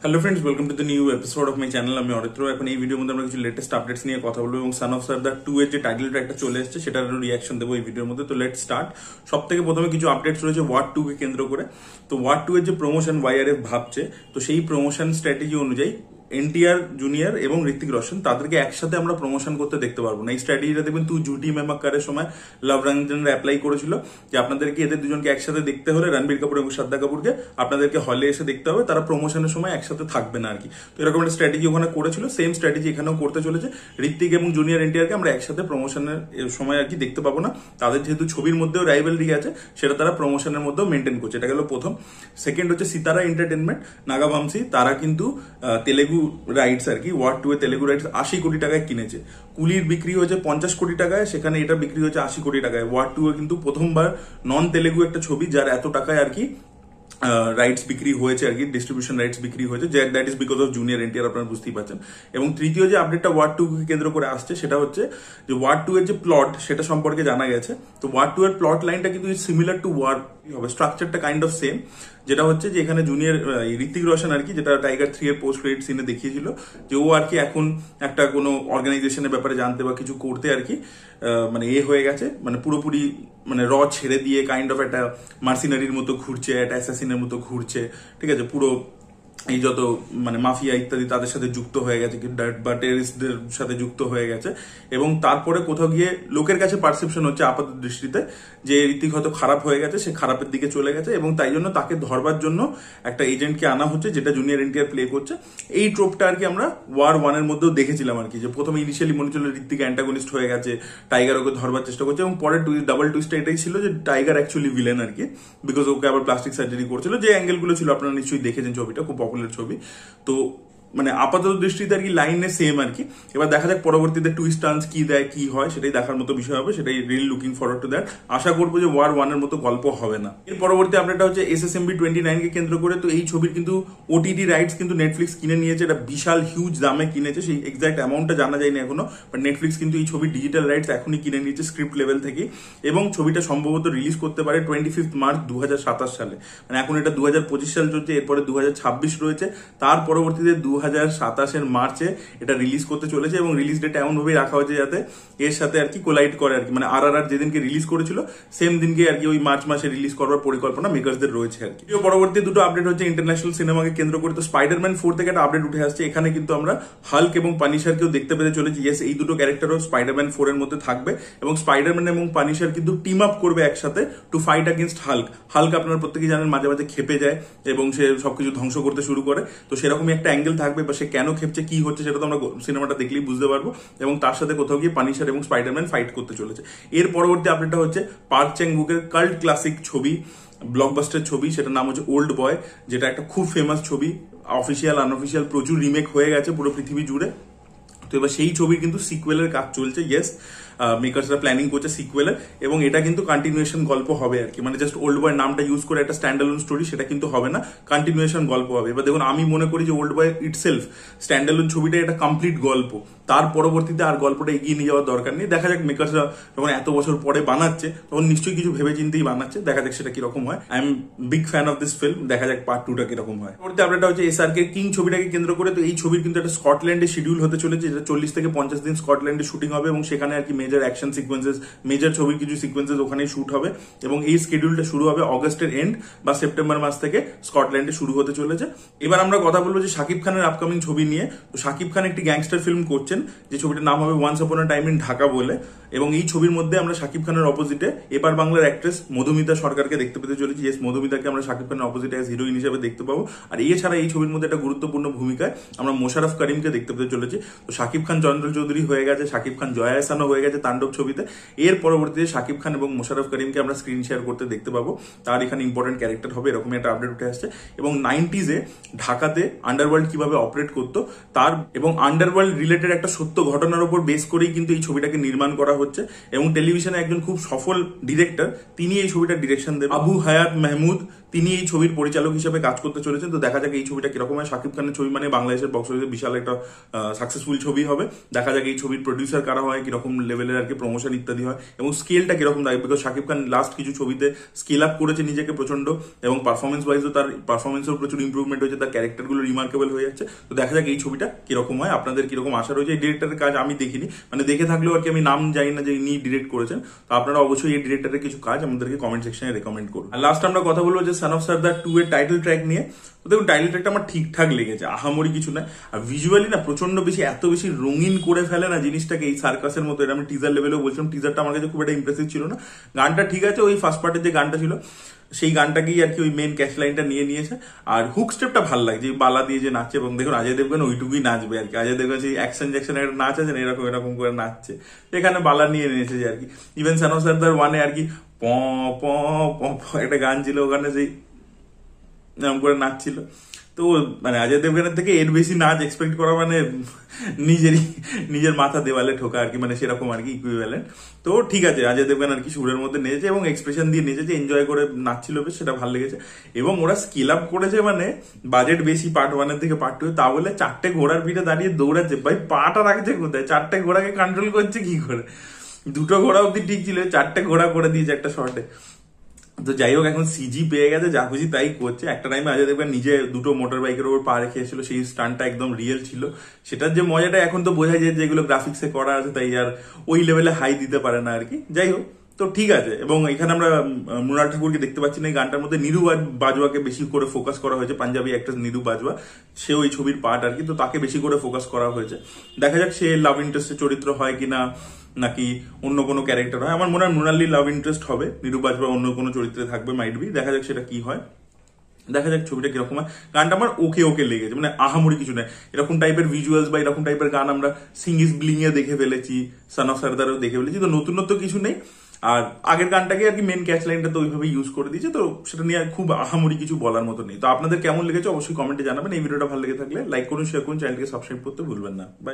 Hello friends, welcome to the new episode of my channel. আমি অরিত্র। এখন এই ভিডিওর মধ্যে আমরা কিছু লেটেস্ট আপডেটস নিয়ে কথা বলবো এবং সান অফ সর্দার 2 এর যে টাইটেল ট্র্যাকটা চলে এসেছে সেটার রিয়াকশন দেবো এই ভিডিওর মধ্যে। তো লেটস স্টার্ট। সব থেকে প্রথমে কিছু আপডেটস রয়েছে ওয়ার 2 কে কেন্দ্র করে। তো ওয়ার 2 এর যে প্রমোশন ওয়াইআরএফ ভাবছে, তো সেই প্রমোশন স্ট্র্যাটেজি অনুযায়ী এনটিআর জুনিয়র এবং ঋত্বিক রোশন তাদেরকে একসাথে আমরা প্রমোশন করতে দেখতে পারবো না। এই স্ট্র্যাটেজিটা দেখবেন তু ঝুটি মেমাক্কারের সময় লাভ রঞ্জনরা অ্যাপ্লাই করেছিল যে আপনাদেরকে এদের দুজনকে একসাথে দেখতে হলে, রণবীর কাপুর এবং শ্রদ্ধা কাপুরকে আপনাদেরকে হলে এসে দেখতে হবে, তারা প্রমোশনের সময় একসাথে থাকবে না আর কি। তো এরকম একটা স্ট্র্যাটেজি ওখানে করেছিল, সেম স্ট্র্যাটেজি এখানেও করতে চলেছে। ঋত্বিক এবং জুনিয়র এনটিআরকে আমরা একসাথে প্রমোশনের সময় আর কি দেখতে পাবো না। তাদের যেহেতু ছবির মধ্যেও রাইভালরি আছে, সেটা তারা প্রমোশনের মধ্যেও মেনটেন করছে। এটা গেল প্রথম। সেকেন্ড হচ্ছে সিতারা এন্টারটেনমেন্ট, নাগাভামসি, তারা কিন্তু তেলেগু রাইটস আর কি ওয়ার 2 এ তেলেগু রাইটস 80 কোটি টাকায় কিনেছে। কুলির বিক্রি হয়েছে 50 কোটি টাকায়, সেখানে এটা বিক্রি হয়েছে 80 কোটি টাকায়। ওয়ার 2 এ কিন্তু প্রথমবার নন তেলেগু একটা ছবি যার এত টাকায় আর কি রাইটস বিক্রি হয়েছে আর কি, ডিস্ট্রিবিউশন রাইটস বিক্রি হয়েছে, that is because of junior NTR, আপনারা বুঝতেই পারছেন। এবং তৃতীয় যে আপডেটটা ওয়ার 2 কে কেন্দ্র করে আসছে সেটা হচ্ছে যে ওয়ার 2 এর যে প্লট সেটা সম্পর্কে জানা গেছে। তো ওয়ার 2 এর প্লট লাইনটা কিন্তু সিমিলার টু ওয়ার হবে, স্ট্রাকচারটা কাইন্ড অফ সেম। যেটা হচ্ছে যে এখানে জুনিয়র ঋত্বিক রোশন আর কি, যেটা টাইগার 3 এর পোস্ট ক্রেডিট সিনে দেখিয়েছিল, যে ও আর কি এখন একটা কোনো অর্গানাইজেশনের ব্যাপারে জানতে বা কিছু করতে আর কি মানে হয়ে গেছে, মানে পুরোপুরি মানে ছেড়ে দিয়ে কাইন্ড অফ একটা মার্সিনারির মতো ঘুরছে, একটা অ্যাসাসিনের মতো ঘুরছে, ঠিক আছে। পুরো এই যত মানে মাফিয়া ইত্যাদি তাদের সাথে যুক্ত হয়ে গেছে বা টেররিস্টদের সাথে যুক্ত হয়ে গেছে। এবং তারপরে কোথাও গিয়ে লোকের কাছে পারসেপশন হচ্ছে আপাত দৃষ্টিতে যে ঋত্বিক হয়তো খারাপ হয়ে গেছে, সে খারাপের দিকে চলে গেছে, এবং তাই জন্য তাকে ধরবার জন্য একটা এজেন্টকে আনা হচ্ছে, যেটা জুনিয়র এনটিআর প্লে করছে। এই ট্রোপটা আর কি আমরা ওয়ার 1 এর মধ্যেও দেখেছিলাম আর কি, যে প্রথমে ইনিশিয়ালি মনে ছিল ঋত্বিক অ্যান্টাগনিস্ট হয়ে গেছে, টাইগার ওকে ধরবার চেষ্টা করছে, এবং পরে ডাবল টুইস্টটা এটাই ছিল যে টাইগার অ্যাকচুয়ালি ভিলেন আর কি, বিকজ ওকে আবার প্লাস্টিক সার্জারি করছিল। যে অ্যাঙ্গেলগুলো ছিল আপনারা নিশ্চয়ই দেখেছেন, ছবিটা খুব পপুলার ছবি। তো মানে আপাতত দৃষ্টিতে আর কি লাইনে সেম আর কি। এবার দেখা যাক পরবর্তীতে টুইস্ট টার্নস কি দেয়, কি হয়, সেটাই দেখার মতো বিষয় হবে। সেটাই really looking forward to that. আশা করবো যে ওয়ার 1 এর মতো গল্প হবে না। এর পরবর্তী আপডেটটা হচ্ছে SSMB 29 কে কেন্দ্র করে। তো এই ছবির কিন্তু ওটিটি রাইটস কিন্তু নেটফ্লিক্স কিনে নিয়েছে, এটা বিশাল হিউজ দামে কিনেছে, সেই এক্সাক্ট অ্যামাউন্টটা জানা যায়নি এখনো, বাট নেটফ্লিক্স কিন্তু এই ছবির ডিজিটাল রাইটস এখনই কিনে নিয়েছে স্ক্রিপ্ট লেভেল থেকে। এবং ছবিটা সম্ভবত রিলিজ করতে পারে 25 মার্চ 2027 সালে। মানে এখন এটা 2025 সাল চলছে, এরপরে 2026 রয়েছে, তার পরবর্তীতে 2027 মার্চে এটা রিলিজ করতে চলেছে। এবং রিলিজ ডেট এমন ভাবে রাখা হয়েছে যাতে এর সাথে আর কি কোলাইড করে আর কি, মানে RRR যেদিনকে রিলিজ করেছিল সেম দিনকে আর কি ওই মার্চ মাসে রিলিজ করবার পরিকল্পনা মেকার্সদের রয়েছে আর কি। পরবর্তী দুটো আপডেট হচ্ছে ইন্টারন্যাশনাল সিনেমাকে কেন্দ্র করে। তো স্পাইডারম্যান 4 থেকে একটা আপডেট উঠে আসছে। এখানে কিন্তু আমরা হাল্ক এবং পানিশারকেও দেখতে পেতে চলেছি। ইয়েস, এই দুটো ক্যারেক্টারও স্পাইডারম্যান 4 এর মধ্যে থাকবে, এবং স্পাইডারম্যান এবং পানিশার কিন্তু টিম আপ করবে একসাথে to fight against Hulk. Hulk আপনারা প্রত্যেকেই জানেন মাঝে মাঝে খেপে যায় এবং সে সবকিছু ধ্বংস করতে শুরু করে। তো সেরকমই একটা অ্যাঙ্গেল থাকবে, বা সে কেন খেপছে, কি হচ্ছে, সেটা তো আমরা সিনেমাটা দেখলেই বুঝতে পারবো। এবং তার সাথে কোথাও গিয়ে পানিশার এবং স্পাইডারম্যান ফাইট করতে চলেছে। এর পরবর্তী আপডেটটা হচ্ছে পার্ক চ্যাং বুকের কাল্ট ক্লাসিক ছবি, ব্লকবাস্টার ছবি, সেটার নাম হচ্ছে ওল্ড বয়, যেটা একটা খুব ফেমাস ছবি। অফিসিয়াল আনঅফিসিয়াল প্রচুর রিমেক হয়ে গেছে পুরো পৃথিবী জুড়ে। তো এবার সেই ছবির কিন্তু সিকুয়েলের কাজ চলছে। ইয়েস, মেকার্সরা প্ল্যানিং করছে সিকুয়েলের, এবং এটা কিন্তু কন্টিনিউয়েশন গল্প হবে আর কি। মানে জাস্ট ওল্ড বয় নামটা ইউজ করে একটা স্ট্যান্ডালোন স্টোরি সেটা কিন্তু হবে না, কন্টিনিউয়েশন গল্প হবে। এবার দেখুন, আমি মনে করি যে ওল্ড বয় ইটসেলফ স্ট্যান্ডালোন ছবিটা একটা কমপ্লিট গল্প, তার পরবর্তীতে আর গল্পটা এগিয়ে নিয়ে যাওয়ার দরকার নেই। দেখা যাক মেকার্সরা যখন এত বছর পরে বানাচ্ছে তখন নিশ্চয়ই কিছু ভেবে চিন্তেই বানাচ্ছে, দেখা যাক সেটা কিরকম হয়। I am big fan of this film, দেখা যাক পার্ট 2টা কিরকম হয়। পরবর্তী আপডেটটা হচ্ছে SRK কিং ছবিটাকে কেন্দ্র করে। তো এই ছবির কিন্তু একটা স্কটল্যান্ডে শিডিউল হতে চলেছে, যেটা 40 থেকে 50 দিন স্কটল্যান্ডে শুটিং হবে, এবং সেখানে আর কি মেজর অ্যাকশন সিকোয়েন্সেস, মেজর ছবির কিছু সিকোয়েন্সেস ওখানেই শুট হবে। এবং এই শিডিউলটা শুরু হবে অগস্টের এন্ড বা সেপ্টেম্বর মাস থেকে স্কটল্যান্ডে শুরু হতে চলেছে। এবার আমরা কথা বলবো যে শাকিব খানের আপকামিং ছবি নিয়ে। তো শাকিব খান একটি গ্যাংস্টার ফিল্ম করছেন, যে ছবিটার নাম হবে once upon a time in Dhaka বলে। এবং এই ছবির মধ্যে আমরা শাকিব খানের অপোজিটে এবার বাংলার অ্যাক্ট্রেস মধুমিতা সরকারকে দেখতে পেতে চলেছি। ইয়েস, মধুমিতাকে আমরা শাকিব খানের অপোজিটে অ্যাজ হিরোইন হিসেবে দেখতে পাবো। আর এছাড়া এই ছবির মধ্যে একটা গুরুত্বপূর্ণ ভূমিকায় আমরা মোশাররফ করিমকে দেখতে পেতে চলেছি। তো শাকিব খান চন্দ্র চৌধুরী হয়ে গেছে, শাকিব খান জয়া এহসানও হয়ে গেছে তাণ্ডব ছবিতে। এর পরবর্তীতে শাকিব খান এবং মোশাররফ করিমকে আমরা স্ক্রিন শেয়ার করতে দেখতে পাবো, তার এখানে ইম্পর্টেন্ট ক্যারেক্টার হবে, এরকমই একটা আপডেট উঠে আসছে। এবং 90s ঢাকাতে আন্ডারওয়ার্ল্ড কিভাবে অপারেট করতো তার এবং আন্ডারওয়ার্ল্ড রিলেটেড একটা সত্য ঘটনার উপর বেস করেই কিন্তু এই ছবিটাকে নির্মাণ করা হচ্ছে। এবং টেলিভিশনে একজন খুব সফল ডিরেক্টর, তিনি এই ছবিটার ডিরেকশন দেবেন। আবু হায়াত মাহমুদ, তিনি এই ছবির পরিচালক হিসেবে কাজ করতে চলেছেন। তো দেখা যাক এই ছবিটা কিরকম হয়। শাকিব খানের ছবি মানে বাংলাদেশের বক্স অফিসে বিশাল একটা সাকসেসফুল ছবি হবে। দেখা যাক এই ছবির প্রডিউসার কারা হয়, কিরকম লেভেলের আর কি প্রমোশন ইত্যাদি হয়, এবং স্কেলটা কিরকম থাকে। বিকজ শাকিব খান লাস্ট কিছু ছবিতে স্কেল আপ করেছে নিজেকে প্রচন্ড, এবং পারফরমেন্স ওয়াইজও তার পারফরমেন্সেও প্রচুর ইম্প্রুভমেন্ট হয়েছে, তার ক্যারেক্টারগুলো রিমার্কেবল হয়ে যাচ্ছে। তো দেখা যাক এই ছবিটা কিরকম হয়, আপনাদের কিরকম আশা রয়েছে। এই ডিরেক্টরের কাজ আমি দেখিনি, মানে দেখে থাকলেও আর কি আমি নাম জানি না যে ইনি ডিরেক্ট করেছেন। তো আপনারা অবশ্যই এই ডিরেক্টরের কিছু কাজ আমাদেরকে কমেন্ট সেকশনে রেকমেন্ড করুন। আর লাস্ট আমরা কথা বলবো যে সান অফ সর্দার 2 এর টাইটেল ট্র্যাক নিয়ে। তো দেখুন টাইটেল ট্র্যাকটা আমার ঠিকঠাক লেগেছে, আহামরি কিছু না। আর ভিজুয়ালি না প্রচন্ড বেশি এত বেশি রঙিন করে ফেলে না জিনিসটাকে, এই সার্কাসের মতো। এটা আমি টিজার লেভেলেও বলছিলাম, টিজারটা আমার কাছে খুব একটা ইমপ্রেসিভ ছিল না। গানটা ঠিক আছে, ওই ফার্স্ট পার্টের যে গানটা ছিল সেই গানটাকেই আর কি ওই মেন ক্যাশ লাইনটা নিয়ে নিয়েছে। আর হুক স্টেপটা ভালো লাগছে, বালা দিয়ে যে নাচছে, এবং দেখুন অজয় দেবগন ওইটুকুই নাচবে আর কি। অজয় দেবগন সেই অ্যাকশন একটা নাচ আছে না, এরকম এরকম করে নাচছে, এখানে বালা নিয়ে নিয়েছে আর কি। ইভেন সান অফ সর্দার 1 আর কি প প প একটা গান ছিল, ওখানে সেই এরকম করে নাচছিল। তো মানে অজয় দেবগনের থেকে এর বেশি নাচ এক্সপেক্ট করা মানে নিজের মাথা দেওয়ালে ঠোকা আর কি, মানে সেরকম আর কি ইকুইভ্যালেন্ট। তো ঠিক আছে, অজয় দেবগন আর কি সুরের মধ্যে নেচেছে এবং এক্সপ্রেশন দিয়ে নেচেছে, এনজয় করে নাচছিল বেশ, সেটা ভালো লেগেছে। এবং ওরা স্কেল আপ করেছে, মানে বাজেট বেশি পার্ট 1 থেকে পার্ট 2, তা বলে 4টে ঘোড়ার পিঠে দাঁড়িয়ে দৌড়াচ্ছে। ভাই পাটা রাখছে কোথায়? 4টে ঘোড়াকে কন্ট্রোল করছে কি করে? 2টো ঘোড়া অব্দি ঠিক ছিল, 4টে ঘোড়া করে দিয়েছে একটা শর্টে। তো যাই হোক, এখন সিজি পেয়ে গেছে, যা খুশি তাই করছে। একটা টাইমে অজয় দেবগন নিজে 2টো মোটর বাইকের উপর পা রেখে এসেছিল, সেই স্টান্টটা একদম রিয়েল ছিল। সেটার যে মজাটা এখন তো বোঝা যায় যেগুলো গ্রাফিক্সে করা আছে, তাই আর ওই লেভেলে হাই দিতে পারে না আর কি। যাই হোক, তো ঠিক আছে। এবং এখানে আমরা মৃণাল ঠাকুরকে দেখতে পাচ্ছি না এই গানটার মধ্যে। নিরু বাজওয়াকে বেশি করে ফোকাস করা হয়েছে, পাঞ্জাবি অ্যাক্টর নিরু বাজওয়া, সেও এই ছবির পার্ট আর কি। তো তাকে বেশি করে ফোকাস করা হয়েছে। দেখা যাক সে লাভ ইন্টারেস্টের চরিত্র হয় কিনা, নাকি অন্য কোনো ক্যারেক্টার হয়। আমার মনে হয় মৃণালী লাভ ইন্টারেস্ট হবে, নিরু বাজওয়া অন্য কোনো চরিত্রে থাকবে মাইট বি। দেখা যাক সেটা কি হয়, দেখা যাক ছবিটা কিরকম হয়। গানটা আমার ওকে ওকে লেগেছে, মানে আহামরি কিছু নেই। এরকম টাইপের ভিজুয়ালস বা এরকম টাইপের গান আমরা সিঙ্গিস ব্লিং এ দেখে ফেলেছি, সান অফ সর্দারও দেখে ফেলেছি। তো নতুনত্ব কিছু নেই। আর আগের গানটাকে আর কি মেন ক্যাচ লাইনটা তো ওইভাবে ইউজ করে দিয়েছে, তো সেটা নিয়ে খুব আহামরি কিছু বলার মতো নেই। তো আপনাদের কেমন লেগেছে অবশ্যই কমেন্টে জানাবেন। এই ভিডিওটা ভালো লেগে থাকলে লাইক করুন, শেয়ার করুন, চ্যানেলকে সাবস্ক্রাইব করতে ভুলবেন না। বাই।